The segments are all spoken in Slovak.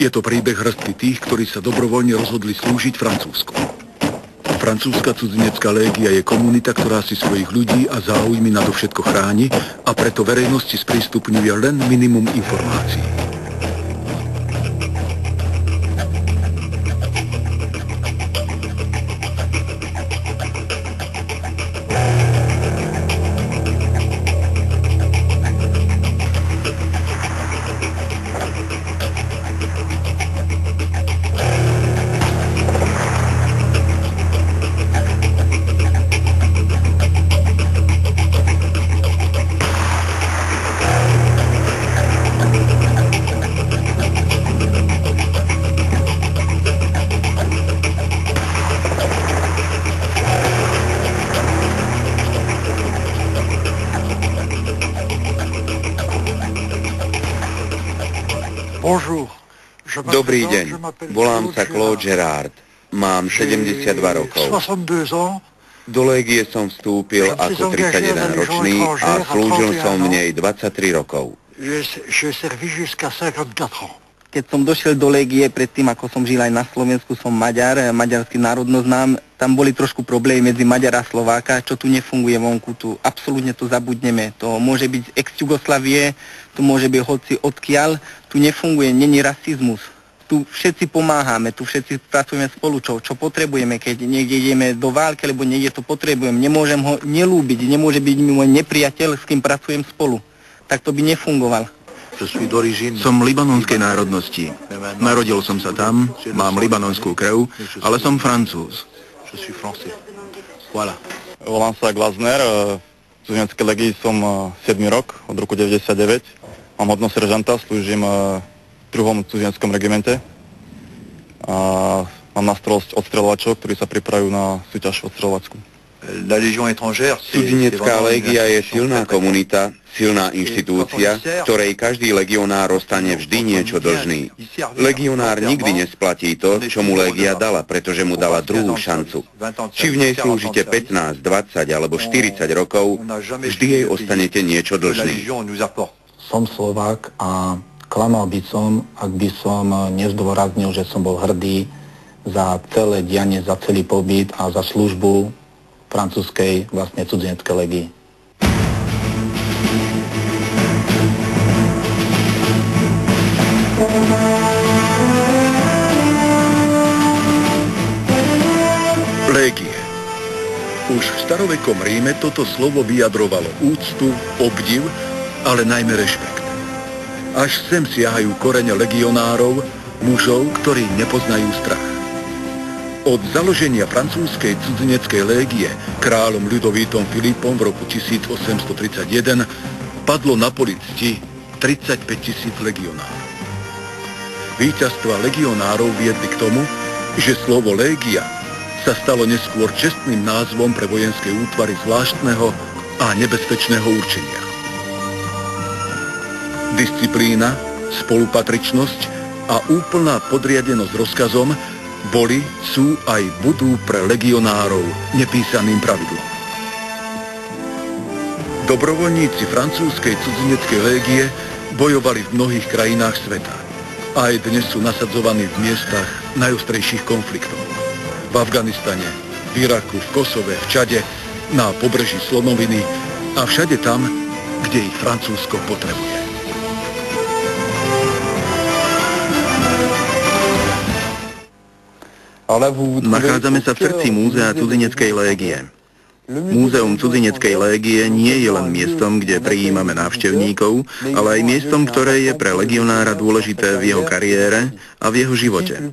Je to príbeh hrstky tých, ktorí sa dobrovoľne rozhodli slúžiť Francúzsku. Francúzska cudzinecká légia je komunita, ktorá si svojich ľudí a záujmy nadovšetko chráni a preto verejnosti sprístupňuje len minimum informácií. Dobrý deň, volám sa Claude Gérard, mám 72 rokov. Do légie som vstúpil ako 31-ročný a slúžil som v nej 23 rokov. Keď som došiel do légie, predtým ako som žil aj na Slovensku, som Maďar, maďarský národnosť znám, tam boli trošku problémy medzi Maďara a Slováka, čo tu nefunguje vonku, tu absolútne to zabudneme. To môže byť ex-Jugoslavie, to môže byť hoci odkiaľ, tu nefunguje, není rasizmus. Tu všetci pomáhame, tu všetci pracujeme spolu, čo potrebujeme, keď niekde ideme do války, alebo niekde to potrebujem. Nemôžem ho nelúbiť, nemôže byť môj nepriateľ, s kým pracujem spolu. Tak to by nefungoval. Som libanonskej národnosti. Narodil som sa tam, mám libanonskú krv, ale som Francúz. Volám sa Glazner, v cudzineckej legii som 7 rok, od roku 99. Mám hodnosť seržanta, slúžim v 2. cudzineckom regimente a mám na starosť odstreľovačov, ktorí sa pripravujú na súťaž odstreľovačku. Cudzinecká légia je silná komunita, silná inštitúcia, ktorej každý legionár ostane vždy niečo dlžný. Legionár nikdy nesplatí to, čo mu légia dala, pretože mu dala druhú šancu. Či v nej slúžite 15, 20 alebo 40 rokov, vždy jej ostanete niečo dlžný. Som Slovák a klamal by som, ak by som nezdôraznil, že som bol hrdý za celé dianie, za celý pobyt a za službu francúzskej vlastne cudzineckej legii. Légie. Už v starovekom Ríme toto slovo vyjadrovalo úctu, obdiv, ale najmä rešpekt. Až sem siahajú korene legionárov, mužov, ktorí nepoznajú strach. Od založenia francúzskej cudzineckej légie kráľom Ľudovítom Filipom v roku 1831 padlo na poli cti 35 000 legionárov. Víťazstva legionárov viedli k tomu, že slovo légia sa stalo neskôr čestným názvom pre vojenské útvary zvláštneho a nebezpečného určenia. Disciplína, spolupatričnosť a úplná podriadenosť rozkazom boli, sú aj budú pre legionárov nepísaným pravidlom. Dobrovoľníci francúzskej cudzineckej légie bojovali v mnohých krajinách sveta. Aj dnes sú nasadzovaní v miestach najostrejších konfliktov. V Afganistane, v Iraku, v Kosove, v Čade, na pobreží Slonoviny a všade tam, kde ich Francúzsko potrebuje. Nachádzame sa v srdci múzea cudzineckej légie. Múzeum cudzineckej légie nie je len miestom, kde prijímame návštevníkov, ale aj miestom, ktoré je pre legionára dôležité v jeho kariére a v jeho živote.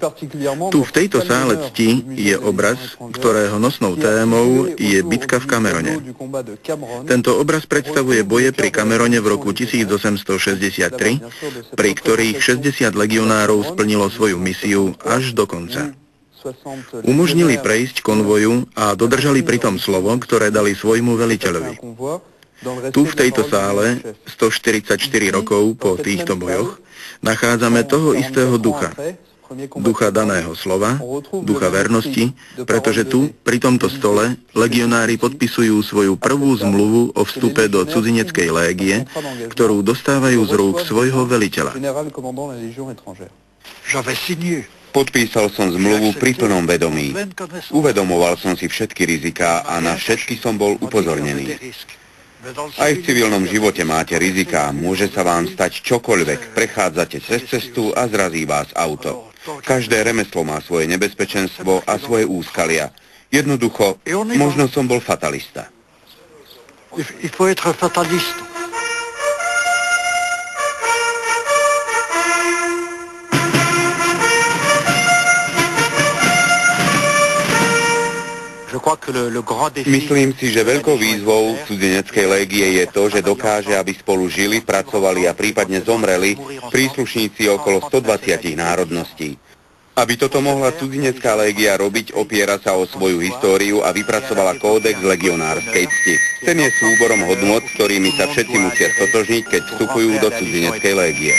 Tu v tejto sále cti je obraz, ktorého nosnou témou je bitka v Camerone. Tento obraz predstavuje boje pri Camerone v roku 1863, pri ktorých 60 legionárov splnilo svoju misiu až do konca. Umožnili prejsť konvoju a dodržali pritom slovo, ktoré dali svojmu veliteľovi. Tu v tejto sále, 144 rokov po týchto bojoch, nachádzame toho istého ducha. Ducha daného slova, ducha vernosti, pretože tu, pri tomto stole, legionári podpisujú svoju prvú zmluvu o vstupe do cudzineckej légie, ktorú dostávajú z rúk svojho veliteľa. Podpísal som zmluvu pri plnom vedomí. Uvedomoval som si všetky riziká a na všetky som bol upozornený. Aj v civilnom živote máte riziká, môže sa vám stať čokoľvek. Prechádzate cez cestu a zrazí vás auto. Každé remeslo má svoje nebezpečenstvo a svoje úskalia. Jednoducho, možno som bol fatalista. Il faut être fataliste. Myslím si, že veľkou výzvou cudzineckej légie je to, že dokáže, aby spolu žili, pracovali a prípadne zomreli príslušníci okolo 120 národností. Aby toto mohla cudzinecká légia robiť, opiera sa o svoju históriu a vypracovala kódex legionárskej cti. Ten je súborom hodnôt, s ktorými sa všetci musia stotožniť, keď vstupujú do cudzineckej légie.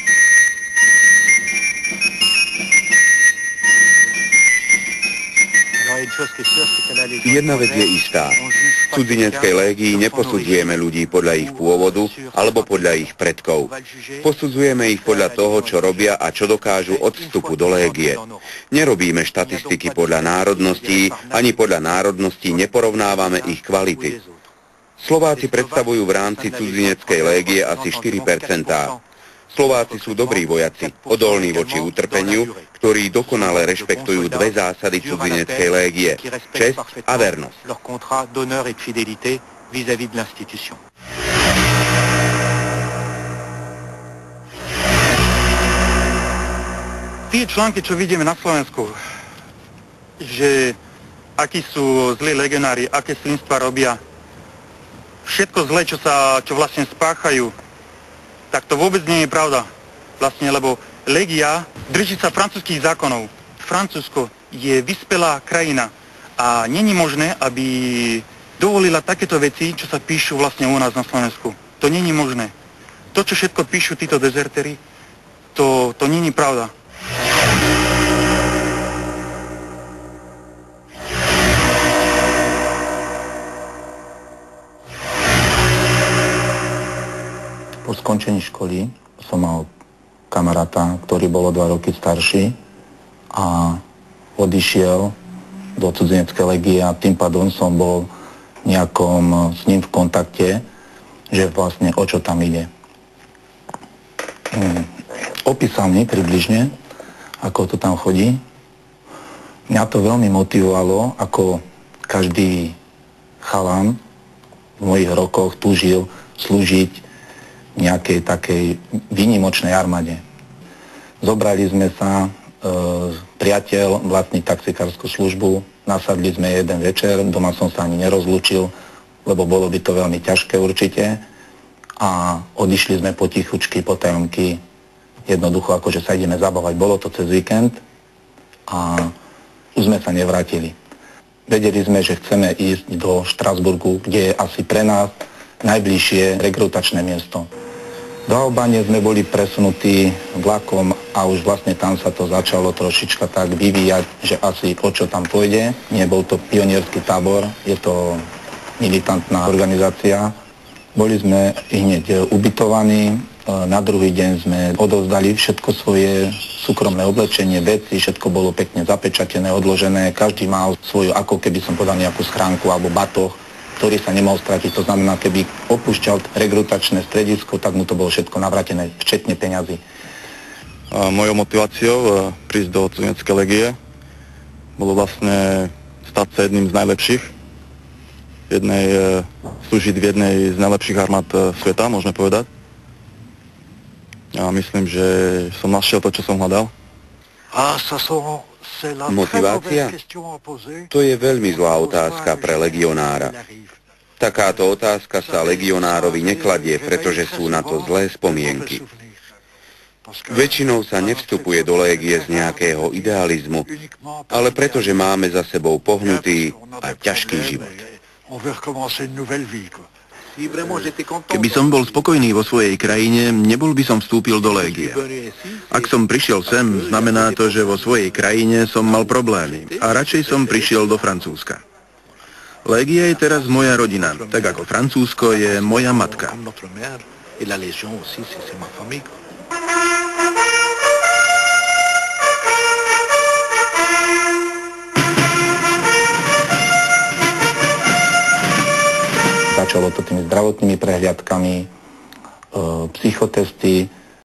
Jedna vec je istá. V cudzineckej légii neposudzujeme ľudí podľa ich pôvodu alebo podľa ich predkov. Posudzujeme ich podľa toho, čo robia a čo dokážu od vstupu do légie. Nerobíme štatistiky podľa národností, ani podľa národností neporovnávame ich kvality. Slováci predstavujú v rámci cudzineckej légie asi 4%. Slováci sú dobrí vojaci, odolní voči utrpeniu, ktorí dokonale rešpektujú dve zásady cudzineckej légie, česť a vernosť. Tie články, čo vidíme na Slovensku, že akí sú zlí legionári, aké svinstva robia, všetko zlé, čo vlastne spáchajú, tak to vôbec nie je pravda. Vlastne, lebo légia drží sa francúzskych zákonov. Francúzsko je vyspelá krajina a není možné, aby dovolila takéto veci, čo sa píšu vlastne u nás na Slovensku. To není možné. To, čo všetko píšu títo dezertéri, to není pravda. Po skončení školy som mal kamaráta, ktorý bol o 2 roky starší a odišiel do cudzineckej légie a tým pádom som bol nejakom s ním v kontakte, že vlastne o čo tam ide. Opísal mi približne, ako to tam chodí. Mňa to veľmi motivovalo, ako každý chalan v mojich rokoch túžil slúžiť nejakej takej výnimočnej armáde. Zobrali sme sa, priateľ vlastní taxikárskú službu, nasadli sme jeden večer, doma som sa ani nerozlúčil, lebo bolo by to veľmi ťažké určite a odišli sme potichučky, potajomky, jednoducho akože sa ideme zabávať. Bolo to cez víkend a už sme sa nevrátili. Vedeli sme, že chceme ísť do Štrasburgu, kde je asi pre nás najbližšie rekrutačné miesto. Do Albánie sme boli presunutí vlakom a už vlastne tam sa to začalo trošička tak vyvíjať, že asi o čo tam pôjde. Nebol to pionierský tábor, je to militantná organizácia. Boli sme hneď ubytovaní, na druhý deň sme odovzdali všetko svoje súkromné oblečenie, veci, všetko bolo pekne zapečatené, odložené, každý mal svoju, ako keby som povedal, nejakú schránku alebo batoh, ktorý sa nemohol stratiť. To znamená, keby opúšťal rekrutačné stredisko, tak mu to bolo všetko navrátené, včetne peňazí. Mojou motiváciou prísť do cudzineckej légie bolo vlastne stať sa jedným z najlepších. Slúžiť v jednej z najlepších armád sveta, môžeme povedať. A myslím, že som našiel to, čo som hľadal. Motivácia? To je veľmi zlá otázka pre legionára. Takáto otázka sa legionárovi nekladie, pretože sú na to zlé spomienky. Väčšinou sa nevstupuje do légie z nejakého idealizmu, ale pretože máme za sebou pohnutý a ťažký život. Keby som bol spokojný vo svojej krajine, nebol by som vstúpil do légie. Ak som prišiel sem, znamená to, že vo svojej krajine som mal problémy a radšej som prišiel do Francúzska. Légia je teraz moja rodina, tak ako Francúzsko je moja matka. Začalo to tými zdravotnými prehliadkami, psychotesty,